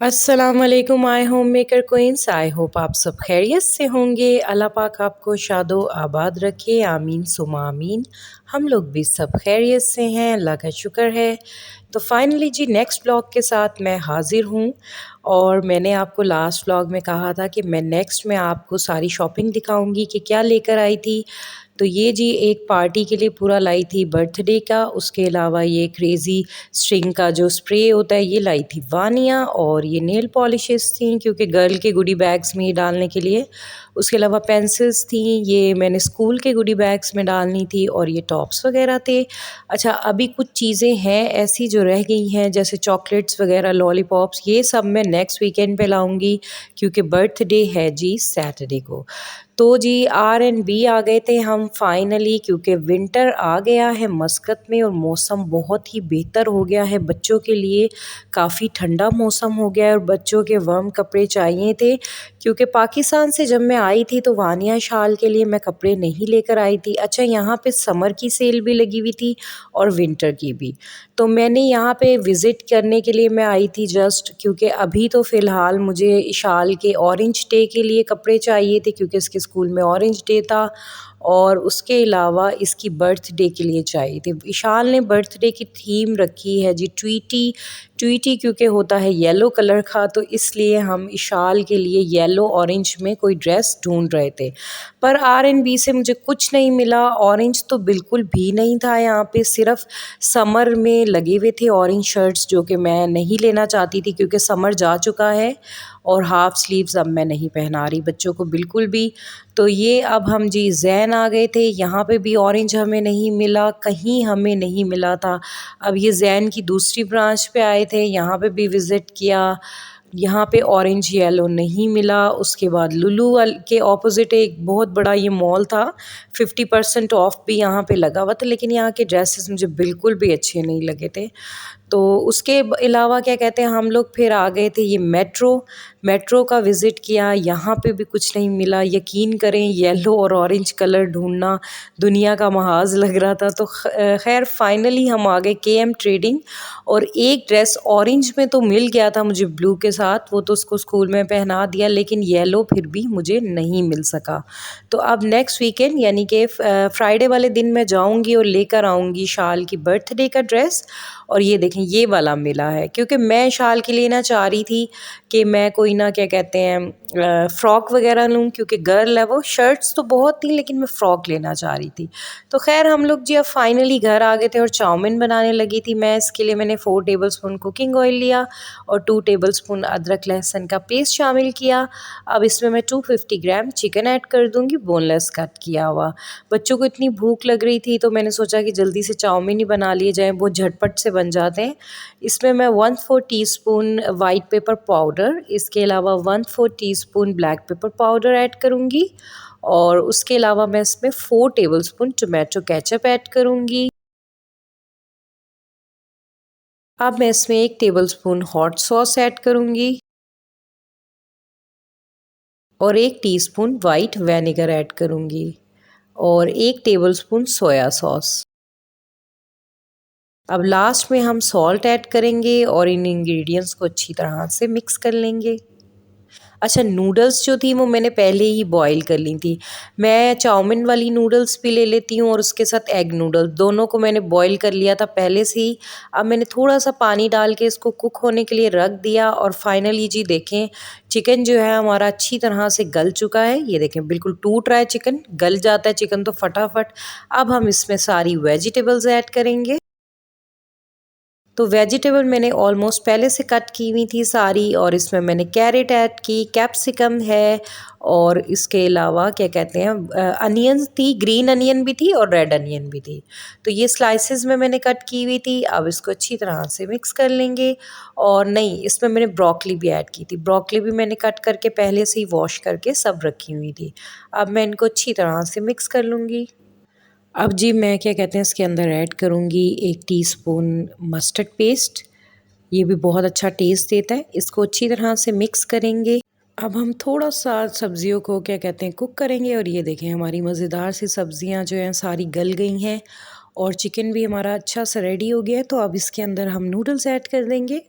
अस्सलाम वालेकुम my homemaker queens. I hope आप सब खैरियत से होंगे। अल्लाह पाक आपको शादो आबाद रखे, आमीन सुमा आमीन। हम लोग भी सब खैरियत से हैं, अल्लाह का शुक्र है। तो फाइनली जी नेक्स्ट व्लॉग के साथ मैं हाज़िर हूँ। और मैंने आपको लास्ट व्लॉग में कहा था कि मैं नेक्स्ट में आपको सारी शॉपिंग दिखाऊंगी कि क्या लेकर आई थी। तो ये जी एक पार्टी के लिए पूरा लाई थी बर्थडे का। उसके अलावा ये क्रेज़ी स्ट्रिंग का जो स्प्रे होता है ये लाई थी वानिया। और ये नेल पॉलिशेस थी क्योंकि गर्ल के गुडी बैग्स में डालने के लिए। उसके अलावा पेंसिल्स थी, ये मैंने स्कूल के गुडी बैग्स में डालनी थी। और ये टॉप्स वगैरह थे। अच्छा, अभी कुछ चीज़ें हैं ऐसी जो रह गई हैं, जैसे चॉकलेट्स वगैरह, लॉलीपॉप्स, ये सब मैं नेक्स्ट वीकेंड पे लाऊंगी क्योंकि बर्थडे है जी सैटरडे को। तो जी R&B आ गए थे हम फाइनली, क्योंकि विंटर आ गया है मस्कत में और मौसम बहुत ही बेहतर हो गया है बच्चों के लिए। काफ़ी ठंडा मौसम हो गया है और बच्चों के वार्म कपड़े चाहिए थे क्योंकि पाकिस्तान से जब मैं आई थी तो वानिया शाल के लिए मैं कपड़े नहीं लेकर आई थी। अच्छा, यहाँ पे समर की सेल भी लगी हुई थी और विंटर की भी। तो मैंने यहाँ पे विज़िट करने के लिए मैं आई थी जस्ट, क्योंकि अभी तो फ़िलहाल मुझे इशाल के ऑरेंज डे के लिए कपड़े चाहिए थे क्योंकि इसके स्कूल में ऑरेंज डे था। और उसके अलावा इसकी बर्थडे के लिए चाहिए थे। इशाल ने बर्थडे की थीम रखी है जी ट्वीटी। ट्वीटी क्योंकि होता है येलो कलर का, तो इसलिए हम इशाल के लिए येलो ऑरेंज में कोई ड्रेस ढूंढ रहे थे। पर R&B से मुझे कुछ नहीं मिला। ऑरेंज तो बिल्कुल भी नहीं था यहाँ पे, सिर्फ समर में लगे हुए थे ऑरेंज शर्ट्स जो कि मैं नहीं लेना चाहती थी क्योंकि समर जा चुका है। और हाफ़ स्लीव्स अब मैं नहीं पहना रही बच्चों को बिल्कुल भी। तो ये अब हम जी ज़ैन आ गए थे, यहाँ पे भी ऑरेंज हमें नहीं मिला, कहीं हमें नहीं मिला था। अब ये ज़ैन की दूसरी ब्रांच पे आए थे, यहाँ पे भी विज़िट किया, यहाँ पे ऑरेंज येलो नहीं मिला। उसके बाद लुलु के ऑपोजिट एक बहुत बड़ा ये मॉल था, 50% ऑफ भी यहाँ पे लगा हुआ था, लेकिन यहाँ के ड्रेसेस मुझे बिल्कुल भी अच्छे नहीं लगे थे। तो उसके अलावा क्या कहते हैं, हम लोग फिर आ गए थे ये मेट्रो। मेट्रो का विज़िट किया, यहाँ पे भी कुछ नहीं मिला। यकीन करें, येलो और ऑरेंज कलर ढूंढना दुनिया का महाज लग रहा था। तो खैर फाइनली हम आ गए KM ट्रेडिंग। और एक ड्रेस ऑरेंज में तो मिल गया था मुझे ब्लू के साथ, वो तो उसको स्कूल में पहना दिया, लेकिन येलो फिर भी मुझे नहीं मिल सका। तो अब नेक्स्ट वीकेंड यानी कि फ्राइडे वाले दिन मैं जाऊंगी और लेकर आऊँगी शाल की बर्थडे का ड्रेस। और ये देखें, ये वाला मिला है क्योंकि मैं शाल के लिए ना चाह रही थी कि मैं कोई ना क्या कहते हैं फ़्रॉक वगैरह लूँ, क्योंकि गर्ल है वो। शर्ट्स तो बहुत थी लेकिन मैं फ़्रॉक लेना चाह रही थी। तो खैर हम लोग जी अब फाइनली घर आ गए थे और चाउमीन बनाने लगी थी मैं। इसके लिए मैंने 4 टेबलस्पून कुकिंग ऑयल लिया और 2 टेबलस्पून अदरक लहसुन का पेस्ट शामिल किया। अब इसमें मैं 250 ग्राम चिकन ऐड कर दूँगी, बोनलेस कट किया हुआ। बच्चों को इतनी भूख लग रही थी तो मैंने सोचा कि जल्दी से चाउमीन ही बना लिए जाएँ, बहुत झटपट से बन जाते हैं। इसमें मैं 1/4 टीस्पून वाइट पेपर पाउडर, इसके अलावा 1/4 teaspoon black pepper powder add करूँगी। और उसके अलावा मैं इसमें 4 टेबलस्पून टोमेटो केचप ऐड करूँगी। अब मैं इसमें 1 टेबलस्पून हॉट सॉस ऐड करूँगी और 1 टीस्पून वाइट विनेगर ऐड करूँगी और 1 टेबलस्पून सोया सॉस। अब लास्ट में हम सॉल्ट ऐड करेंगे और इन इंग्रेडिएंट्स को अच्छी तरह से मिक्स कर लेंगे। अच्छा, नूडल्स जो थी वो मैंने पहले ही बॉईल कर ली थी। मैं चाउमीन वाली नूडल्स भी ले लेती हूँ और उसके साथ एग नूडल्स, दोनों को मैंने बॉईल कर लिया था पहले से ही। अब मैंने थोड़ा सा पानी डाल के इसको कुक होने के लिए रख दिया और फाइनली जी देखें, चिकन जो है हमारा अच्छी तरह से गल चुका है। ये देखें, बिल्कुल टूट रहा है चिकन, गल जाता है चिकन तो फटाफट। अब हम इसमें सारी वेजिटेबल्स ऐड करेंगे। तो वेजिटेबल मैंने ऑलमोस्ट पहले से कट की हुई थी सारी, और इसमें मैंने कैरेट ऐड की, कैप्सिकम है, और इसके अलावा क्या कहते हैं अनियंस थी, ग्रीन अनियन भी थी और रेड अनियन भी थी। तो ये स्लाइसेस में मैंने कट की हुई थी। अब इसको अच्छी तरह से मिक्स कर लेंगे। और नहीं, इसमें मैंने ब्रोकली भी ऐड की थी, ब्रोकली भी मैंने कट करके पहले से ही वॉश करके सब रखी हुई थी। अब मैं इनको अच्छी तरह से मिक्स कर लूँगी। अब जी मैं क्या कहते हैं इसके अंदर ऐड करूँगी 1 टीस्पून मस्टर्ड पेस्ट। ये भी बहुत अच्छा टेस्ट देता है। इसको अच्छी तरह से मिक्स करेंगे। अब हम थोड़ा सा सब्जियों को क्या कहते हैं कुक करेंगे। और ये देखें, हमारी मज़ेदार सी सब्जियां जो हैं सारी गल गई हैं और चिकन भी हमारा अच्छा सा रेडी हो गया है। तो अब इसके अंदर हम नूडल्स ऐड कर देंगे।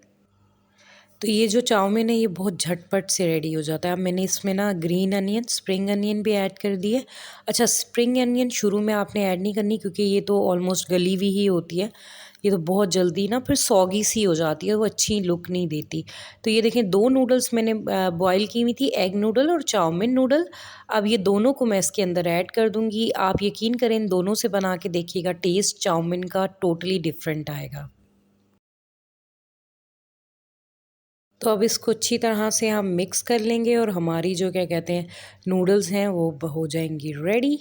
तो ये जो चाउमीन है ये बहुत झटपट से रेडी हो जाता है। अब मैंने इसमें ना ग्रीन अनियन, स्प्रिंग अनियन भी ऐड कर दिए। अच्छा, स्प्रिंग अनियन शुरू में आपने ऐड नहीं करनी क्योंकि ये तो ऑलमोस्ट गली हुई ही होती है। ये तो बहुत जल्दी ना फिर सॉगी सी हो जाती है, वो अच्छी लुक नहीं देती। तो ये देखें, 2 नूडल्स मैंने बॉयल की हुई थी, एग नूडल और चाउमीन नूडल। अब ये दोनों को मैं इसके अंदर ऐड कर दूँगी। आप यकीन करें, इन दोनों से बना के देखिएगा, टेस्ट चाउमीन का टोटली डिफरेंट आएगा। तो अब इसको अच्छी तरह से हम मिक्स कर लेंगे और हमारी जो क्या कहते हैं नूडल्स हैं वो हो जाएंगी रेडी।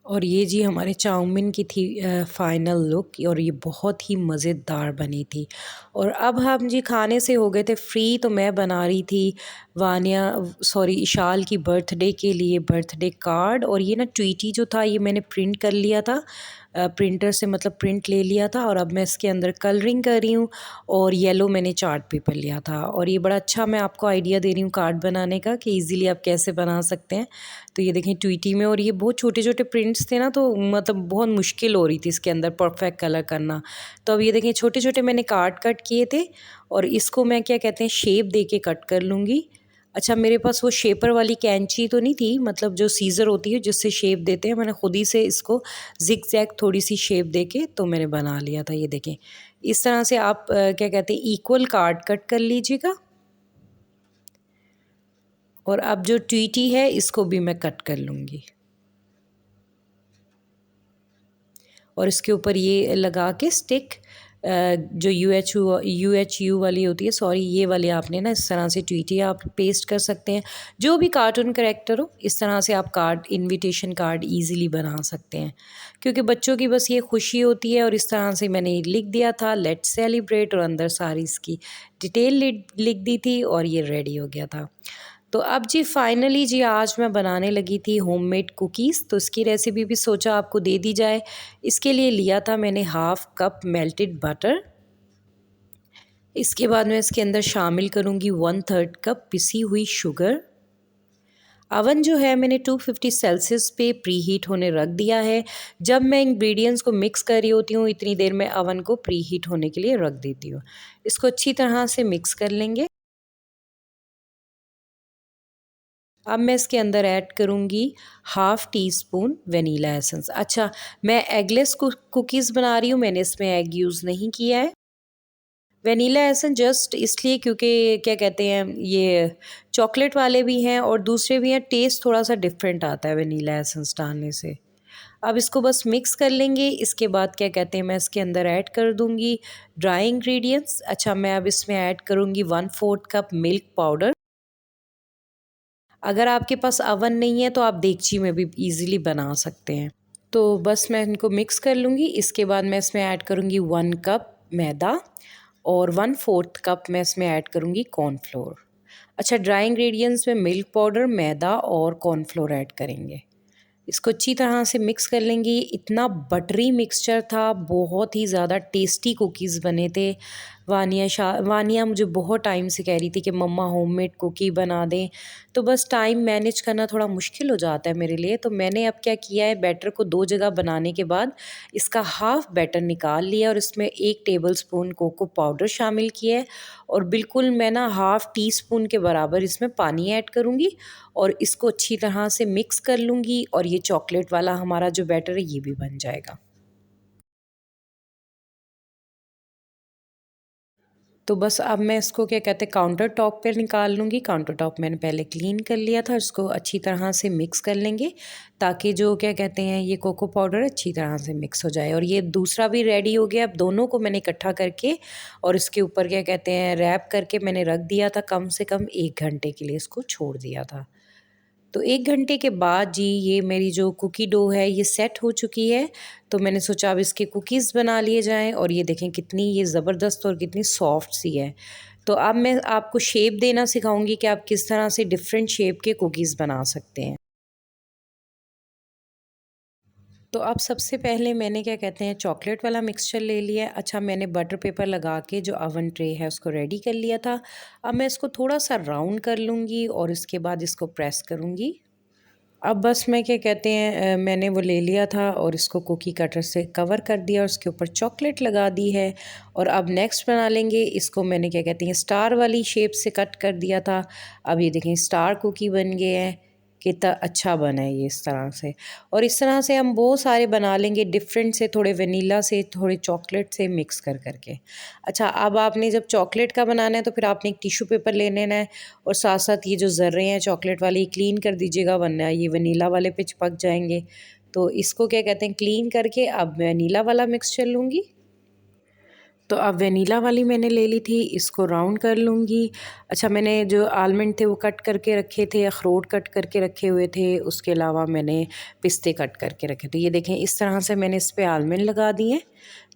और ये जी हमारे चाउमीन की थी फाइनल लुक, और ये बहुत ही मज़ेदार बनी थी। और अब हम जी खाने से हो गए थे फ्री, तो मैं बना रही थी वानिया सॉरी इशाल की बर्थडे के लिए बर्थडे कार्ड। और ये ना ट्वीटी जो था ये मैंने प्रिंट कर लिया था, प्रिंटर से मतलब प्रिंट ले लिया था। और अब मैं इसके अंदर कलरिंग कर रही हूँ, और येलो मैंने चार्ट पेपर लिया था। और ये बड़ा अच्छा मैं आपको आइडिया दे रही हूँ कार्ड बनाने का कि इजीली आप कैसे बना सकते हैं। तो ये देखें ट्वीटी में, और ये बहुत छोटे छोटे प्रिंट्स थे ना, तो मतलब बहुत मुश्किल हो रही थी इसके अंदर परफेक्ट कलर करना। तो अब ये देखें छोटे छोटे मैंने कार्ड कट किए थे, और इसको मैं क्या कहते हैं शेप दे के कट कर लूँगी। अच्छा, मेरे पास वो शेपर वाली कैंची तो नहीं थी, मतलब जो सीज़र होती है जिससे शेप देते हैं, मैंने खुद ही से इसको ज़िग ज़ैग थोड़ी सी शेप दे के तो मैंने बना लिया था। ये देखें, इस तरह से आप क्या कहते हैं इक्वल कार्ड कट कर लीजिएगा। और अब जो ट्वीटी है इसको भी मैं कट कर लूँगी, और इसके ऊपर ये लगा के स्टिक जो यू एच यू वाली होती है, सॉरी ये वाली आपने ना इस तरह से ट्वीटी आप पेस्ट कर सकते हैं। जो भी कार्टून करेक्टर हो इस तरह से आप कार्ड इनविटेशन कार्ड इजीली बना सकते हैं, क्योंकि बच्चों की बस ये खुशी होती है। और इस तरह से मैंने लिख दिया था लेट्स सेलिब्रेट, और अंदर सारी इसकी डिटेल लिख दी थी, और ये रेडी हो गया था। तो अब जी फाइनली जी आज मैं बनाने लगी थी होममेड कुकीज़, तो इसकी रेसिपी भी सोचा आपको दे दी जाए। इसके लिए लिया था मैंने हाफ़ कप मेल्टेड बटर। इसके बाद मैं इसके अंदर शामिल करूँगी 1/3 कप पिसी हुई शुगर। अवन जो है मैंने 250 सेल्सियस पे प्री हीट होने रख दिया है। जब मैं इंग्रेडिएंट्स को मिक्स कर रही होती हूँ इतनी देर में अवन को प्री हीट होने के लिए रख देती हूँ। इसको अच्छी तरह से मिक्स कर लेंगे। अब मैं इसके अंदर ऐड करूँगी half tea spoon vanilla essence. अच्छा, मैं एगलेस कुकीज़ बना रही हूँ, मैंने इसमें एग यूज़ नहीं किया है। वनीला एसेंस जस्ट इसलिए क्योंकि क्या कहते हैं ये चॉकलेट वाले भी हैं और दूसरे भी हैं, टेस्ट थोड़ा-सा डिफरेंट आता है वनीला एसेंस डालने से। अब इसको बस मिक्स कर लेंगे। इसके बाद क्या कहते हैं मैं इसके अंदर ऐड कर दूँगी ड्राई इंग्रीडिएंट्स। अच्छा, मैं अब इसमें ऐड करूँगी 1/4 कप मिल्क पाउडर। अगर आपके पास अवन नहीं है तो आप देगची में भी ईज़िली बना सकते हैं। तो बस मैं इनको मिक्स कर लूँगी। इसके बाद मैं इसमें ऐड करूँगी 1 कप मैदा, और 1/4 कप मैं इसमें ऐड करूँगी कॉर्नफ्लोर। अच्छा, ड्राई इंग्रेडिएंट्स में मिल्क पाउडर, मैदा और कॉर्नफ्लोर ऐड करेंगे। इसको अच्छी तरह से मिक्स कर लेंगे। इतना बटरी मिक्सचर था, बहुत ही ज़्यादा टेस्टी कुकीज़ बने थे। वानिया मुझे बहुत टाइम से कह रही थी कि मम्मा होममेड कुकी बना दें, तो बस टाइम मैनेज करना थोड़ा मुश्किल हो जाता है मेरे लिए। तो मैंने अब क्या किया है, बैटर को 2 जगह बनाने के बाद इसका हाफ़ बैटर निकाल लिया, और इसमें 1 टेबलस्पून कोको पाउडर शामिल किया है, और बिल्कुल मैं ना हाफ़ टी स्पून के बराबर इसमें पानी ऐड करूँगी, और इसको अच्छी तरह से मिक्स कर लूँगी, और ये चॉकलेट वाला हमारा जो बैटर है ये भी बन जाएगा। तो बस अब मैं इसको क्या कहते हैं काउंटर टॉप पे निकाल लूँगी। काउंटर टॉप मैंने पहले क्लीन कर लिया था, इसको अच्छी तरह से मिक्स कर लेंगे ताकि जो क्या कहते हैं ये कोको पाउडर अच्छी तरह से मिक्स हो जाए। और ये दूसरा भी रेडी हो गया। अब दोनों को मैंने इकट्ठा करके और इसके ऊपर क्या कहते हैं रैप करके मैंने रख दिया था, कम से कम 1 घंटे के लिए इसको छोड़ दिया था। तो 1 घंटे के बाद जी ये मेरी जो कुकी डो है ये सेट हो चुकी है। तो मैंने सोचा अब इसके कुकीज़ बना लिए जाएँ, और ये देखें कितनी ये ज़बरदस्त और कितनी सॉफ्ट सी है। तो अब मैं आपको शेप देना सिखाऊँगी कि आप किस तरह से डिफ़रेंट शेप के कुकीज़ बना सकते हैं। तो अब सबसे पहले मैंने क्या कहते हैं चॉकलेट वाला मिक्सचर ले लिया है। अच्छा, मैंने बटर पेपर लगा के जो ओवन ट्रे है उसको रेडी कर लिया था। अब मैं इसको थोड़ा-सा राउंड कर लूँगी और इसके बाद इसको प्रेस करूँगी। अब बस मैं क्या कहते हैं मैंने वो ले लिया था और इसको कुकी कटर से कवर कर दिया और उसके ऊपर चॉकलेट लगा दी है। और अब नेक्स्ट बना लेंगे इसको, मैंने क्या कहते हैं स्टार वाली शेप से कट कर दिया था। अब ये देखें स्टार कुकी बन गए हैं, कितना अच्छा बना है ये इस तरह से। और इस तरह से हम बहुत सारे बना लेंगे डिफरेंट से, थोड़े वनीला से थोड़े चॉकलेट से मिक्स कर करके। अच्छा, अब आपने जब चॉकलेट का बनाना है तो फिर आपने एक टिश्यू पेपर ले लेना है और साथ साथ ये जो ज़र्रे हैं चॉकलेट वाली क्लीन कर दीजिएगा, वरना ये वनीला वाले पे चिपक जाएंगे। तो इसको क्या कहते हैं क्लीन करके अब वनीला वाला मिक्सचर लूँगी। तो अब वेनिला वाली मैंने ले ली थी, इसको राउंड कर लूँगी। अच्छा, मैंने जो आलमंड थे वो कट करके रखे थे, अखरोट कट करके रखे हुए थे, उसके अलावा मैंने पिस्ते कट करके रखे थे। ये देखें इस तरह से मैंने इस पे आलमंड लगा दिए हैं।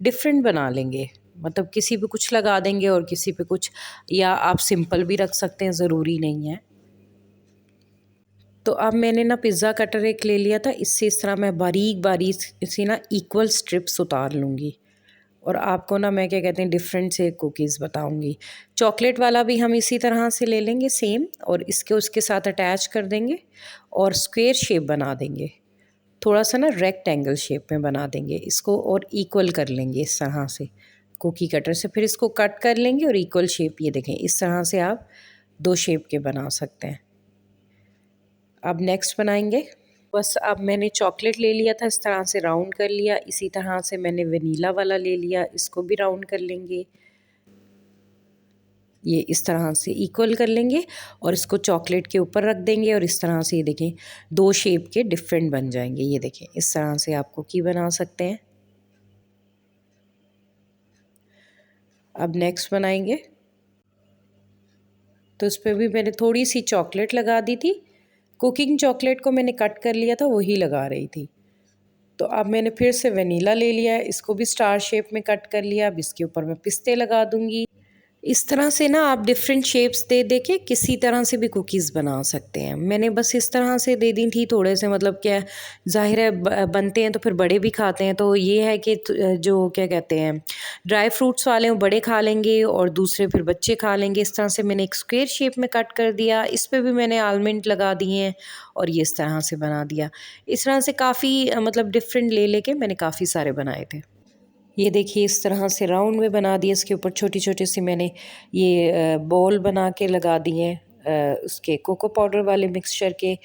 डिफरेंट बना लेंगे, मतलब किसी पे कुछ लगा देंगे और किसी पे कुछ, या आप सिंपल भी रख सकते हैं, ज़रूरी नहीं है। तो अब मैंने ना पिज़्ज़ा कटर एक ले लिया था, इससे इस तरह मैं बारीक बारीक इसी ना इक्वल स्ट्रिप्स उतार लूँगी। और आपको ना मैं क्या कहते हैं डिफरेंट से कुकीज़ बताऊंगी। चॉकलेट वाला भी हम इसी तरह से ले लेंगे सेम, और इसके उसके साथ अटैच कर देंगे और स्क्वायर शेप बना देंगे, थोड़ा सा ना रेक्टेंगल शेप में बना देंगे इसको, और इक्वल कर लेंगे इस तरह से कुकी कटर से। फिर इसको कट कर लेंगे और इक्वल शेप, ये देखें इस तरह से आप दो शेप के बना सकते हैं। अब नेक्स्ट बनाएंगे। बस अब मैंने चॉकलेट ले लिया था, इस तरह से राउंड कर लिया। इसी तरह से मैंने वनीला वाला ले लिया, इसको भी राउंड कर लेंगे, ये इस तरह से इक्वल कर लेंगे और इसको चॉकलेट के ऊपर रख देंगे। और इस तरह से ये देखें दो शेप के डिफरेंट बन जाएंगे। ये देखें इस तरह से आप कुकी बना सकते हैं। अब नेक्स्ट बनाएंगे। तो इस पर भी मैंने थोड़ी सी चॉकलेट लगा दी थी, कुकिंग चॉकलेट को मैंने कट कर लिया था, वही लगा रही थी। तो अब मैंने फिर से वनीला ले लिया है, इसको भी स्टार शेप में कट कर लिया। अब इसके ऊपर मैं पिस्ते लगा दूंगी। इस तरह से ना आप डिफरेंट शेप्स दे दे के किसी तरह से भी कुकीज़ बना सकते हैं। मैंने बस इस तरह से दे दी थी थोड़े से, मतलब क्या ज़ाहिर है बनते हैं तो फिर बड़े भी खाते हैं, तो ये है कि जो क्या कहते हैं ड्राई फ्रूट्स वाले वो बड़े खा लेंगे और दूसरे फिर बच्चे खा लेंगे। इस तरह से मैंने एक स्क्वायर शेप में कट कर दिया, इस पर भी मैंने आलमंड लगा दिए हैं और ये इस तरह से बना दिया। इस तरह से काफ़ी मतलब डिफरेंट ले लेके मैंने काफ़ी सारे बनाए थे। ये देखिए इस तरह से राउंड में बना दिए, इसके ऊपर छोटी छोटी सी मैंने ये बॉल बना के लगा दिए उसके कोको पाउडर वाले मिक्सचर के।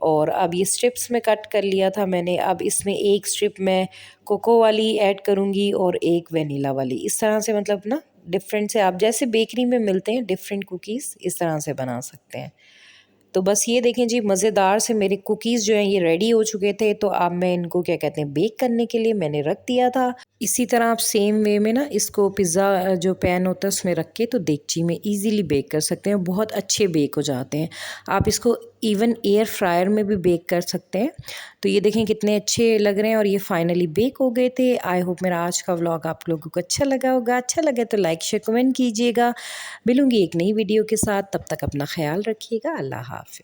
और अब ये स्ट्रिप्स में कट कर लिया था मैंने। अब इसमें एक स्ट्रिप मैं कोको वाली ऐड करूँगी और एक वेनिला वाली। इस तरह से मतलब ना डिफरेंट से आप जैसे बेकरी में मिलते हैं डिफरेंट कुकीज़ इस तरह से बना सकते हैं। तो बस ये देखें जी, मज़ेदार से मेरे कुकीज़ जो हैं ये रेडी हो चुके थे। तो अब मैं इनको क्या कहते हैं बेक करने के लिए मैंने रख दिया था। इसी तरह आप सेम वे में ना इसको पिज़्ज़ा जो पैन होता है उसमें रख के तो देगची में इजीली बेक कर सकते हैं, बहुत अच्छे बेक हो जाते हैं। आप इसको इवन एयर फ्रायर में भी बेक कर सकते हैं। तो ये देखें कितने अच्छे लग रहे हैं और ये फाइनली बेक हो गए थे। आई होप मेरा आज का व्लॉग आप लोगों को अच्छा लगा होगा। अच्छा लगे तो लाइक शेयर कमेंट कीजिएगा। मिलूँगी एक नई वीडियो के साथ, तब तक अपना ख्याल रखिएगा। अल्लाह हाफ़िज़।